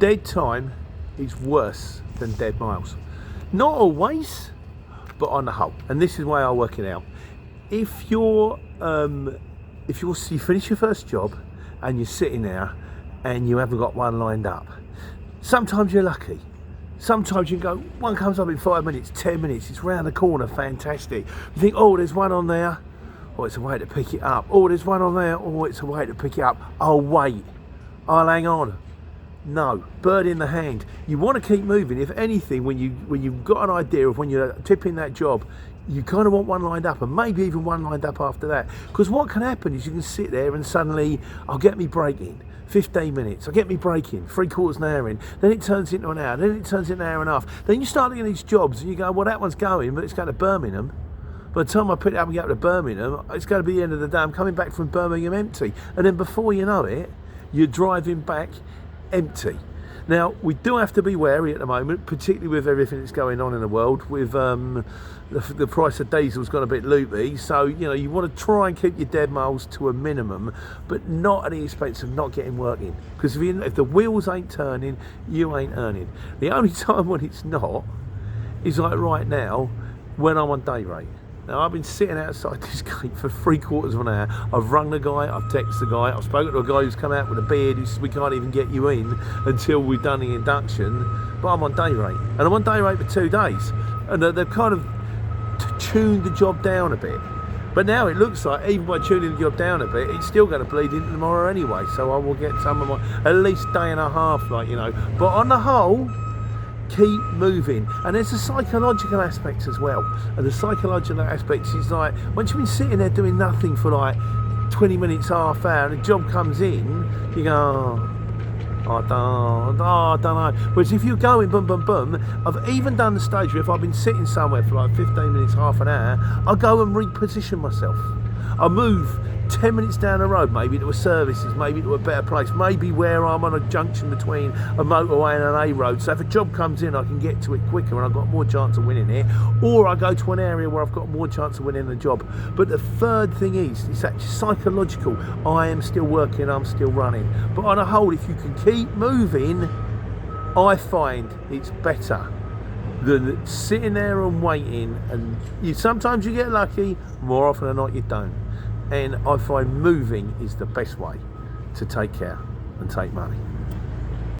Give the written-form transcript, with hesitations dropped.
Dead time is worse than dead miles. Not always, but on the whole. And this is why I work it out. If you finish your first job and you're sitting there and you haven't got one lined up, sometimes you're lucky. Sometimes you can go, one comes up in 5 minutes, 10 minutes, it's round the corner, fantastic. You think, oh, there's one on there, oh, it's a way to pick it up. Oh, there's one on there, oh, it's a way to pick it up. I'll wait, I'll hang on. No, bird in the hand. You want to keep moving. If anything, when you've got an idea of when you're tipping that job, you kind of want one lined up, and maybe even one lined up after that. Because what can happen is you can sit there and suddenly, I'll get me break in. 15 minutes, I'll get me break in, 3/4 an hour in, then it turns into an hour, then it turns into an hour and a half. Then you start looking at these jobs and you go, well, that one's going, but it's going to Birmingham. By the time I pick it up and get up to Birmingham, it's going to be the end of the day. I'm coming back from Birmingham empty. And then before you know it, you're driving back empty. Now, we do have to be wary at the moment, particularly with everything that's going on in the world, with the price of diesel's gone a bit loopy, so you want to try and keep your dead miles to a minimum, but not at the expense of not getting work in. Because if the wheels ain't turning, you ain't earning. The only time when it's not is like right now, when I'm on day rate. Now, I've been sitting outside this gate for 3/4 of an hour. I've rung the guy, I've texted the guy, I've spoken to a guy who's come out with a beard who says we can't even get you in until we've done the induction, but I'm on day rate. And I'm on day rate for 2 days. And they've kind of tuned the job down a bit. But now it looks like, even by tuning the job down a bit, it's still going to bleed into tomorrow anyway. So I will get some of my, at least day and a half, But on the whole, keep moving. And there's a psychological aspect as well. And the psychological aspect is like, once you've been sitting there doing nothing for like 20 minutes, half hour, and a job comes in, you go, I don't know. Whereas if you're going boom, boom, boom, I've even done the stage where if I've been sitting somewhere for like 15 minutes, half an hour, I'll go and reposition myself. I'll move 10 minutes down the road, maybe to a services, maybe to a better place, maybe where I'm on a junction between a motorway and an A road. So if a job comes in, I can get to it quicker and I've got more chance of winning it. Or I go to an area where I've got more chance of winning the job. But the third thing is, it's actually psychological. I am still working, I'm still running. But on a whole, if you can keep moving, I find it's better than sitting there and waiting. And sometimes you get lucky, more often than not you don't. And I find moving is the best way to take care and take money.